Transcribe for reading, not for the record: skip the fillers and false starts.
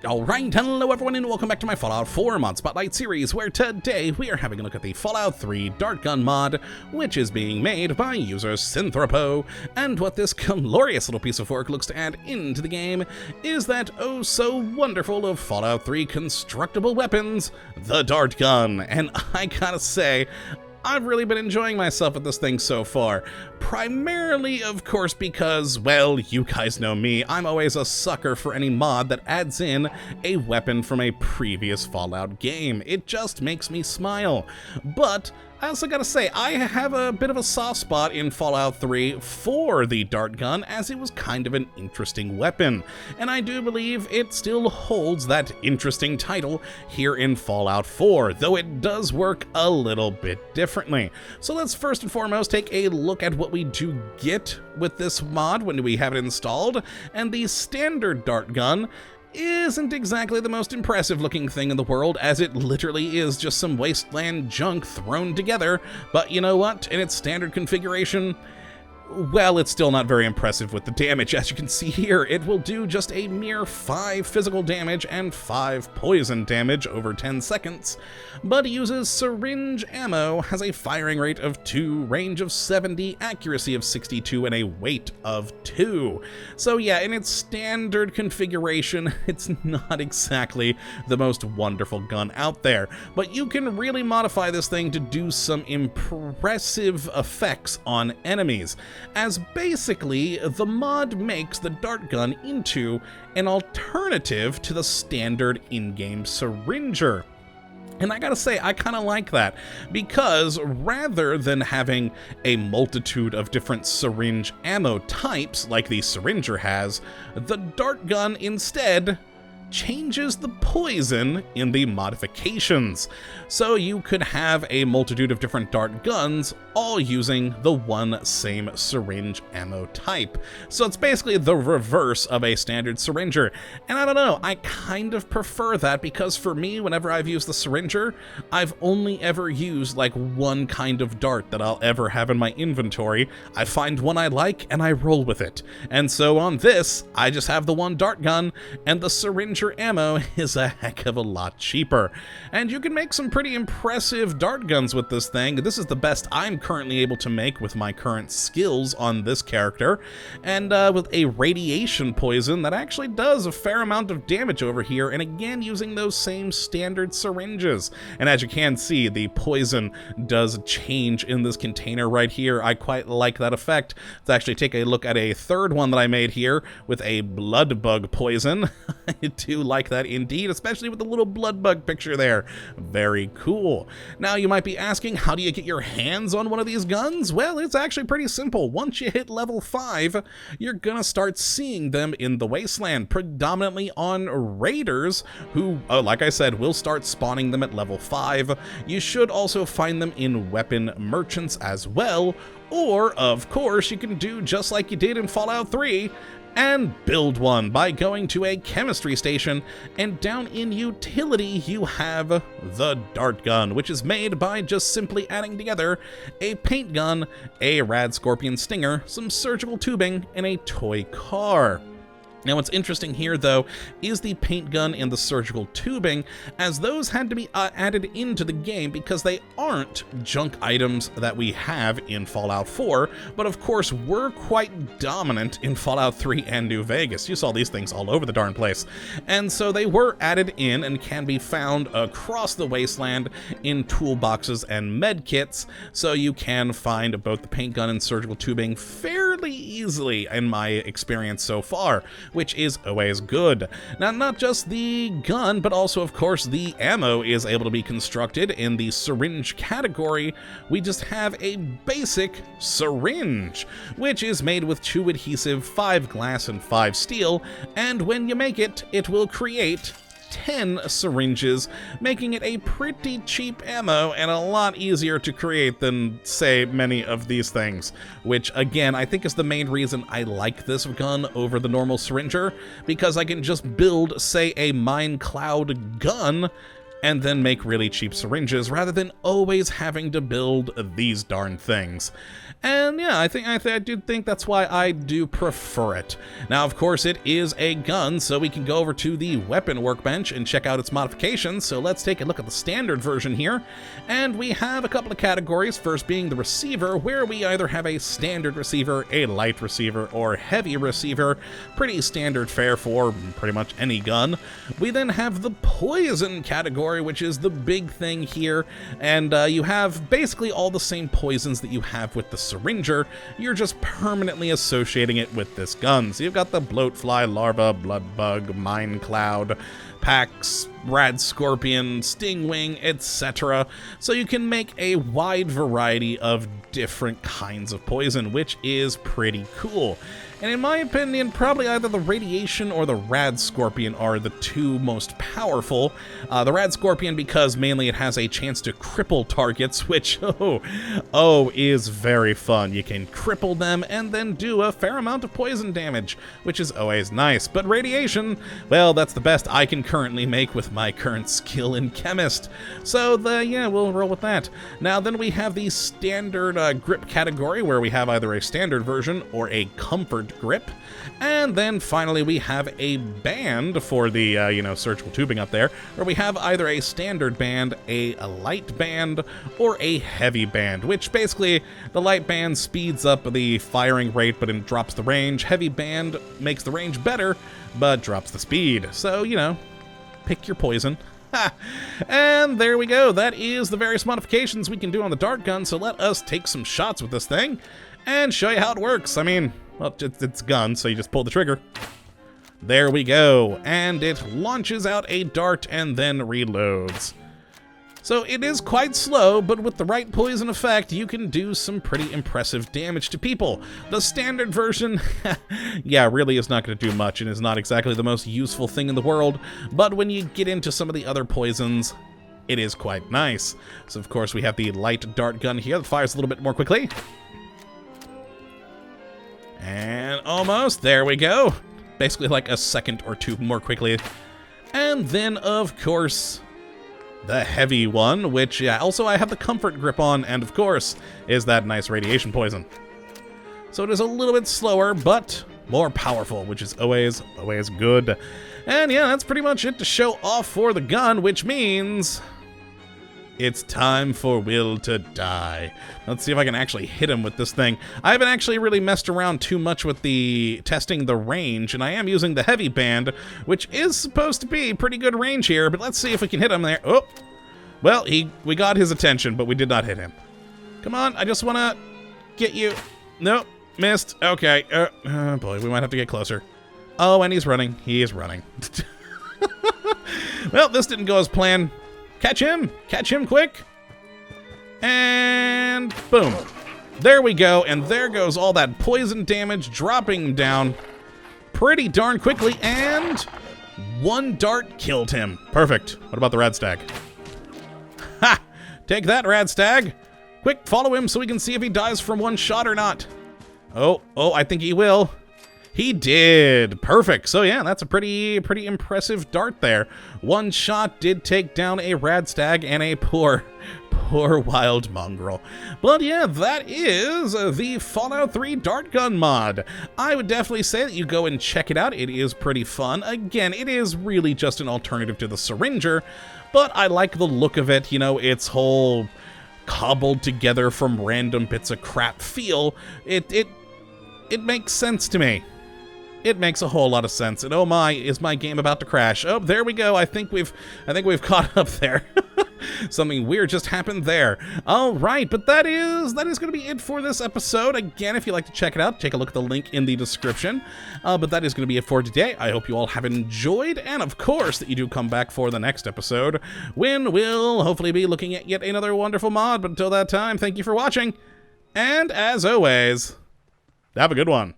Alright, hello everyone and welcome back to my Fallout 4 Mod Spotlight series, where today we are having a look at the Fallout 3 Dart Gun mod, which is being made by user Synthropo, and what this glorious little piece of work looks to add into the game is that oh so wonderful of Fallout 3 constructable weapons, the Dart Gun. And I gotta say, I've really been enjoying myself with this thing so far. Primarily, of course, because, well, you guys know me, I'm always a sucker for any mod that adds in a weapon from a previous Fallout game. It just makes me smile. But I also gotta say, I have a bit of a soft spot in Fallout 3 for the Dart Gun, as it was kind of an interesting weapon, and I do believe it still holds that interesting title here in Fallout 4, though it does work a little bit differently. So let's first and foremost take a look at what we do get with this mod when we have it installed, and the standard Dart Gun isn't exactly the most impressive looking thing in the world, as it literally is just some wasteland junk thrown together, but you know what, in its standard configuration, well, it's still not very impressive with the damage. As you can see here, it will do just a mere 5 physical damage and 5 poison damage over 10 seconds, but it uses syringe ammo, has a firing rate of 2, range of 70, accuracy of 62, and a weight of 2. So yeah, in its standard configuration, it's not exactly the most wonderful gun out there, but you can really modify this thing to do some impressive effects on enemies, as basically the mod makes the Dart Gun into an alternative to the standard in-game syringer. And I gotta say, I kinda like that, because rather than having a multitude of different syringe ammo types like the syringer has, the Dart Gun instead changes the poison in the modifications. So you could have a multitude of different dart guns, all using the one same syringe ammo type. So it's basically the reverse of a standard syringer. And I don't know, I kind of prefer that, because for me, whenever I've used the syringer, I've only ever used like one kind of dart that I'll ever have in my inventory. I find one I like and I roll with it. And so on this, I just have the one dart gun, and the syringer ammo is a heck of a lot cheaper. And you can make some pretty impressive dart guns with this thing. This is the best I'm currently able to make with my current skills on this character, and with a radiation poison that actually does a fair amount of damage over here, and again using those same standard syringes. And as you can see, the poison does change in this container right here. I quite like that effect. Let's actually take a look at a third one that I made here with a blood bug poison. I do like that indeed, especially with the little blood bug picture there. Very cool. Now you might be asking, how do you get your hands on one of these guns? Well, it's actually pretty simple. Once you hit level 5, you're gonna start seeing them in the wasteland, predominantly on raiders who, like I said, will start spawning them at level 5. You should also find them in weapon merchants as well, or of course you can do just like you did in Fallout 3 and build one by going to a chemistry station, and down in utility you have the Dart Gun, which is made by just simply adding together a paint gun, a rad scorpion stinger, some surgical tubing, and a toy car. Now what's interesting here, though, is the paint gun and the surgical tubing, as those had to be added into the game because they aren't junk items that we have in Fallout 4, but of course were quite dominant in Fallout 3 and New Vegas. You saw these things all over the darn place. And so they were added in and can be found across the wasteland in toolboxes and med kits, so you can find both the paint gun and surgical tubing fairly easily in my experience so far, which is always good. Now, not just the gun, but also, of course, the ammo is able to be constructed in the syringe category. We just have a basic syringe, which is made with 2 adhesive, 5 glass, and 5 steel, and when you make it, it will create 10 syringes, making it a pretty cheap ammo and a lot easier to create than, say, many of these things, which again I think is the main reason I like this gun over the normal syringer, because I can just build, say, a mine cloud gun and then make really cheap syringes rather than always having to build these darn things. And yeah, I do think that's why I do prefer it. Now, of course, it is a gun, so we can go over to the weapon workbench and check out its modifications. So let's take a look at the standard version here. And we have a couple of categories, first being the receiver, where we either have a standard receiver, a light receiver, or heavy receiver. Pretty standard fare for pretty much any gun. We then have the poison category, which is the big thing here. And you have basically all the same poisons that you have with the syringer. You're just permanently associating it with this gun. So you've got the bloatfly, larva, blood bug, mine cloud, Pax, rad scorpion, stingwing, etc. So you can make a wide variety of different kinds of poison, which is pretty cool. And in my opinion, probably either the radiation or the rad scorpion are the two most powerful. The rad scorpion because mainly it has a chance to cripple targets, which, is very fun. You can cripple them and then do a fair amount of poison damage, which is always nice. But radiation, well, that's the best I can currently make with my current skill in chemist. So we'll roll with that. Now then we have the standard grip category, where we have either a standard version or a comfort grip. And then finally we have a band for the surgical tubing up there, where we have either a standard band, a light band, or a heavy band, which basically the light band speeds up the firing rate but it drops the range. Heavy band makes the range better but drops the speed. So, pick your poison. And there we go. That is the various modifications we can do on the dart gun. So let us take some shots with this thing and show you how it works. I mean, well, it's a gun, so you just pull the trigger. There we go. And it launches out a dart and then reloads. So it is quite slow, but with the right poison effect, you can do some pretty impressive damage to people. The standard version, really is not going to do much and is not exactly the most useful thing in the world, but when you get into some of the other poisons, it is quite nice. So of course we have the light dart gun here that fires a little bit more quickly. And almost, there we go. Basically like a second or two more quickly. And then of course, the heavy one, which also I have the comfort grip on, and of course is that nice radiation poison. So it is a little bit slower, but more powerful, which is always good. And yeah, that's pretty much it to show off for the gun, which means it's time for Will to die. Let's see if I can actually hit him with this thing. I haven't actually really messed around too much with testing the range, and I am using the heavy band, which is supposed to be pretty good range here, but let's see if we can hit him there. Oh, well, we got his attention, but we did not hit him. Come on, I just want to get you. Nope, missed. Okay, oh boy, we might have to get closer. Oh, and he's running. He is running. Well, this didn't go as planned. Catch him quick. And boom. There we go, and there goes all that poison damage dropping down pretty darn quickly, and one dart killed him. Perfect. What about the rad stag? Ha! Take that, rad stag. Quick, follow him so we can see if he dies from one shot or not. Oh, I think he will. He did. Perfect. So yeah, that's a pretty impressive dart there. One shot did take down a rad stag and a poor wild mongrel. But yeah, that is the Fallout 3 dart gun mod. I would definitely say that you go and check it out. It is pretty fun. Again, it is really just an alternative to the syringer, but I like the look of it. Its whole cobbled together from random bits of crap feel. It makes sense to me. It makes a whole lot of sense. And oh my, is my game about to crash? Oh, there we go. I think we've caught up there. Something weird just happened there. All right, but that is going to be it for this episode. Again, if you'd like to check it out, take a look at the link in the description. But that is going to be it for today. I hope you all have enjoyed, and of course that you do come back for the next episode, when we'll hopefully be looking at yet another wonderful mod. But until that time, thank you for watching, and as always, have a good one.